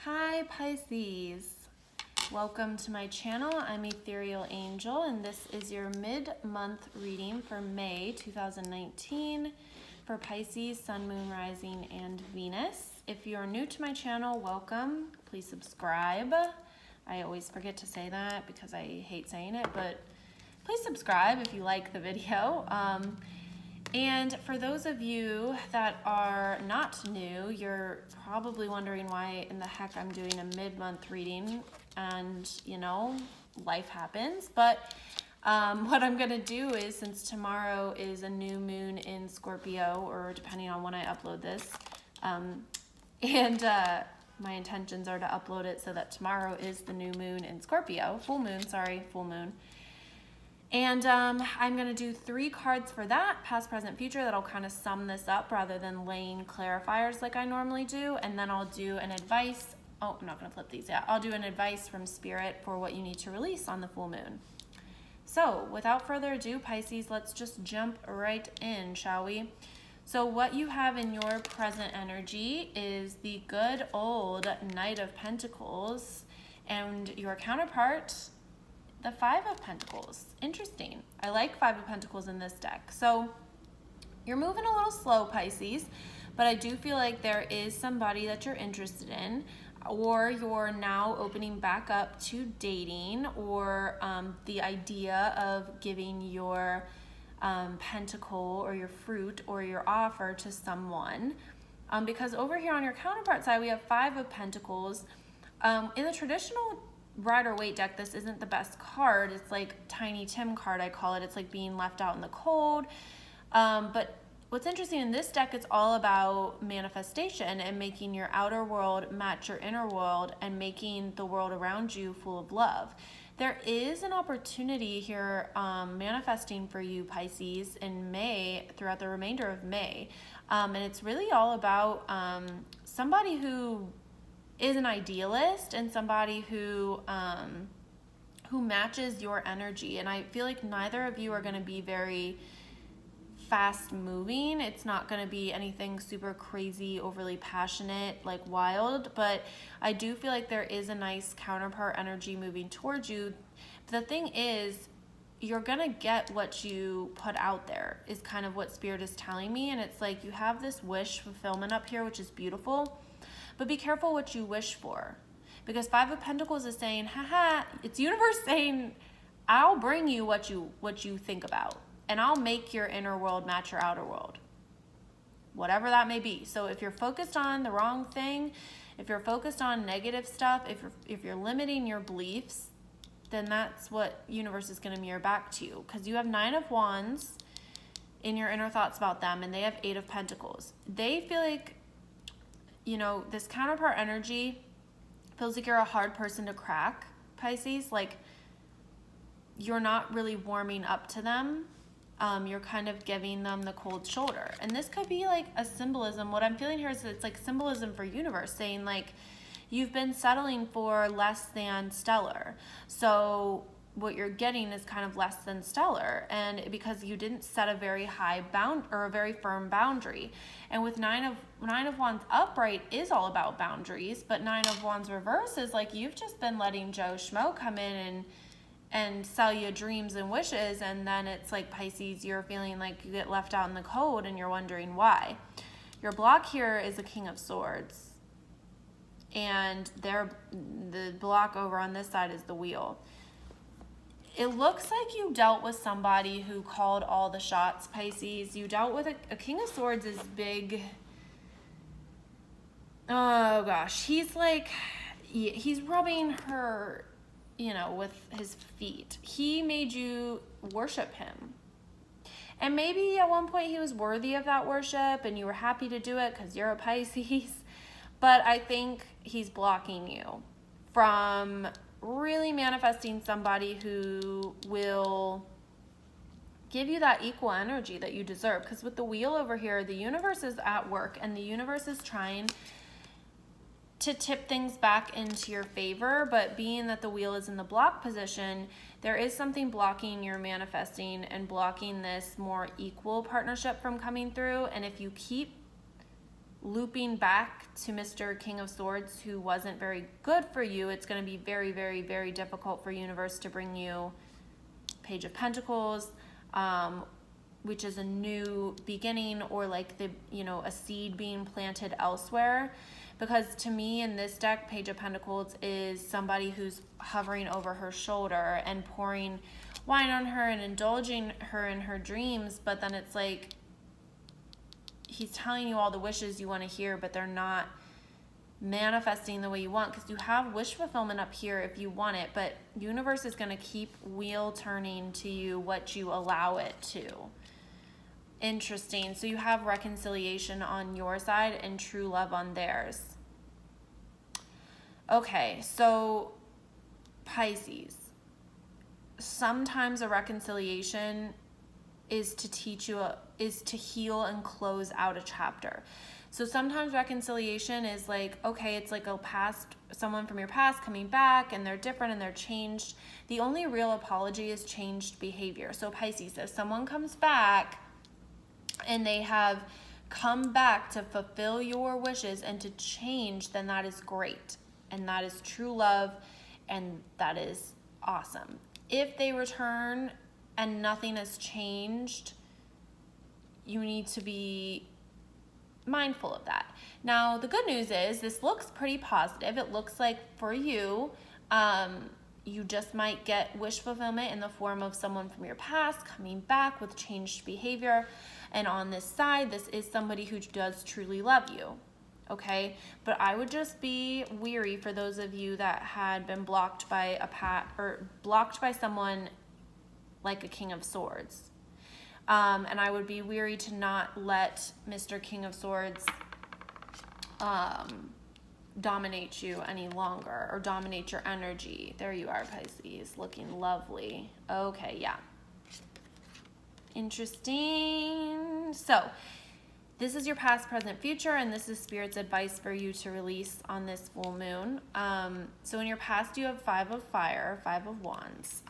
Hi Pisces, welcome to my channel. I'm Ethereal Angel and this is your mid-month reading for May 2019 for Pisces, Sun, Moon, Rising, and Venus. If you're new to my channel, welcome. Please subscribe. I always forget to say that because I hate saying it, but please subscribe if you like the video. And for those of you that are not new, you're probably wondering why in the heck I'm doing a mid-month reading, and you know, life happens. But what I'm gonna do is, since tomorrow is a new moon in Scorpio, or depending on when I upload this, my intentions are to upload it so that tomorrow is the new moon in Scorpio, full moon. And I'm going to do 3 cards for that, past, present, future, that'll kind of sum this up rather than laying clarifiers like I normally do. And then I'll do an advice. Oh, I'm not going to flip these yet. I'll do an advice from Spirit for what you need to release on the full moon. So without further ado, Pisces, let's just jump right in, shall we? So what you have in your present energy is the good old Knight of Pentacles, and your counterpart, the Five of Pentacles. Interesting. I like Five of Pentacles in this deck. So you're moving a little slow, Pisces, but I do feel like there is somebody that you're interested in, or you're now opening back up to dating, or the idea of giving your pentacle or your fruit or your offer to someone. Because over here on your counterpart side, we have Five of Pentacles. In the traditional Rider-Waite deck, this isn't the best card. It's like Tiny Tim card, I call it. It's like being left out in the cold. But what's interesting in this deck, it's all about manifestation and making your outer world match your inner world and making the world around you full of love. There is an opportunity here manifesting for you, Pisces, in May, throughout the remainder of May. And it's really all about somebody who is an idealist and somebody who matches your energy. And I feel like neither of you are going to be very fast moving. It's not going to be anything super crazy, overly passionate, like wild, but I do feel like there is a nice counterpart energy moving towards you. The thing is, you're going to get what you put out there, is kind of what Spirit is telling me. And it's like you have this wish fulfillment up here, which is beautiful. But be careful what you wish for, because Five of Pentacles is saying, haha, it's universe saying, I'll bring you what you think about, and I'll make your inner world match your outer world, whatever that may be. So if you're focused on the wrong thing, if you're focused on negative stuff, if you're limiting your beliefs, then that's what universe is going to mirror back to you, because you have Nine of Wands in your inner thoughts about them, and they have Eight of Pentacles. They feel like, you know, this counterpart energy feels like you're a hard person to crack, Pisces. Like, you're not really warming up to them. You're kind of giving them the cold shoulder. And this could be like a symbolism. What I'm feeling here is it's like symbolism for universe, saying like, you've been settling for less than stellar. So what you're getting is kind of less than stellar, and because you didn't set a very high bound or a very firm boundary. And with Nine of Wands upright is all about boundaries, but Nine of Wands reverse is like you've just been letting Joe Schmo come in and sell you dreams and wishes, and then it's like, Pisces, you're feeling like you get left out in the cold and you're wondering why. Your block here is a King of Swords, and the block over on this side is the Wheel. It looks like you dealt with somebody who called all the shots, Pisces. You dealt with a King of Swords is big. Oh gosh, he's like, he's rubbing her, you know, with his feet. He made you worship him. And maybe at one point he was worthy of that worship and you were happy to do it because you're a Pisces. But I think he's blocking you from really manifesting somebody who will give you that equal energy that you deserve. Because with the Wheel over here, the universe is at work and the universe is trying to tip things back into your favor. But being that the Wheel is in the block position, there is something blocking your manifesting and blocking this more equal partnership from coming through. And if you keep looping back to Mr. King of Swords, who wasn't very good for you, it's going to be very, very, very difficult for universe to bring you Page of Pentacles, which is a new beginning, or like the, you know, a seed being planted elsewhere. Because to me in this deck, Page of Pentacles is somebody who's hovering over her shoulder and pouring wine on her and indulging her in her dreams, but then it's like he's telling you all the wishes you want to hear, but they're not manifesting the way you want, because you have wish fulfillment up here if you want it, but universe is going to keep wheel turning to you what you allow it to. Interesting. So you have reconciliation on your side and true love on theirs. Okay, so Pisces. Sometimes a reconciliation is to teach you, is to heal and close out a chapter. So sometimes reconciliation is like, okay, it's like a past, someone from your past coming back and they're different and they're changed. The only real apology is changed behavior. So Pisces, if someone comes back and they have come back to fulfill your wishes and to change, then that is great. And that is true love, and that is awesome. If they return and nothing has changed, you need to be mindful of that. Now, the good news is this looks pretty positive. It looks like for you, you just might get wish fulfillment in the form of someone from your past coming back with changed behavior. And on this side, this is somebody who does truly love you. Okay, but I would just be weary for those of you that had been blocked by blocked by someone like a King of Swords. And I would be weary to not let Mr. King of Swords dominate you any longer, or dominate your energy. There you are, Pisces, looking lovely. Okay, yeah. Interesting. So this is your past, present, future, and this is Spirit's advice for you to release on this full moon. So in your past, you have 5 of Fire, 5 of Wands.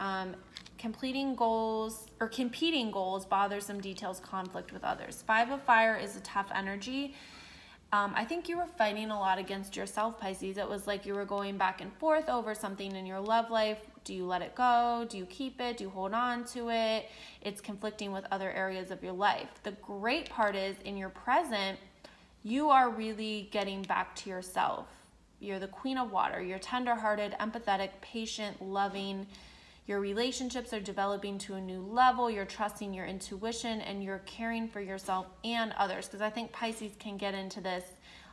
Completing goals or competing goals, bothersome details, conflict with others. 5 of Fire is a tough energy. I think you were fighting a lot against yourself, Pisces. It was like you were going back and forth over something in your love life. Do you let it go? Do you keep it? Do you hold on to it? It's conflicting with other areas of your life. The great part is in your present, you are really getting back to yourself. You're the Queen of Water. You're tenderhearted, empathetic, patient, loving. Your relationships are developing to a new level. You're trusting your intuition, and you're caring for yourself and others. Because I think Pisces can get into this,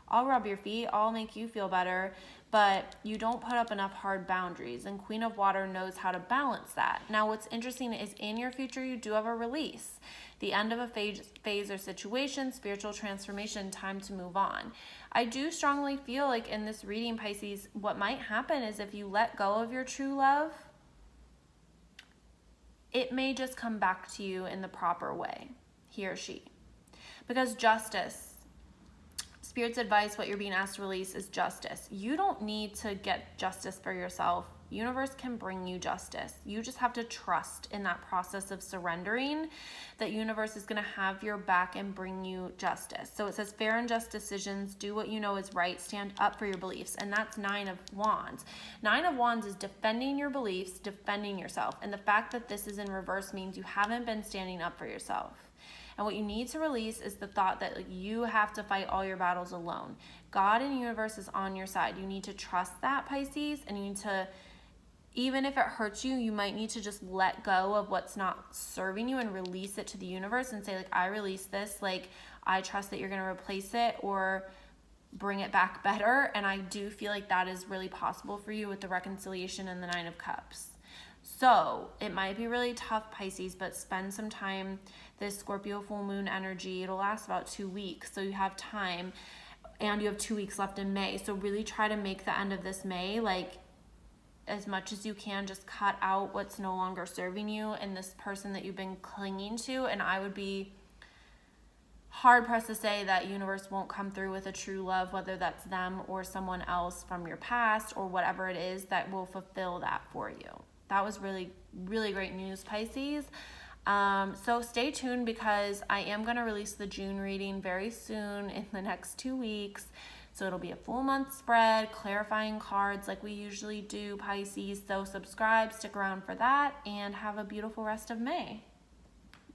I'll rub your feet, I'll make you feel better, but you don't put up enough hard boundaries. And Queen of Water knows how to balance that. Now, what's interesting is in your future, you do have a release. The end of a phase or situation, spiritual transformation, time to move on. I do strongly feel like in this reading, Pisces, what might happen is if you let go of your true love, it may just come back to you in the proper way, he or she. Because justice, Spirit's advice, what you're being asked to release is justice. You don't need to get justice for yourself. Universe can bring you justice. You just have to trust in that process of surrendering that universe is going to have your back and bring you justice. So it says fair and just decisions, do what you know is right, stand up for your beliefs. And that's 9 of Wands. 9 of Wands is defending your beliefs, defending yourself. And the fact that this is in reverse means you haven't been standing up for yourself. And what you need to release is the thought that you have to fight all your battles alone. God and universe is on your side. You need to trust that, Pisces, and you need to, even if it hurts you, you might need to just let go of what's not serving you and release it to the universe and say, like, I release this. Like, I trust that you're going to replace it or bring it back better. And I do feel like that is really possible for you with the reconciliation and the 9 of Cups. So it might be really tough, Pisces, but spend some time, this Scorpio full moon energy. It'll last about 2 weeks. So you have time, and you have 2 weeks left in May. So really try to make the end of this May, like, as much as you can, just cut out what's no longer serving you and this person that you've been clinging to. And I would be hard pressed to say that universe won't come through with a true love, whether that's them or someone else from your past or whatever it is that will fulfill that for you. That was really, really great news, Pisces. So stay tuned because I am going to release the June reading very soon in the next 2 weeks. So it'll be a full month spread, clarifying cards like we usually do, Pisces. So subscribe, stick around for that, and have a beautiful rest of May.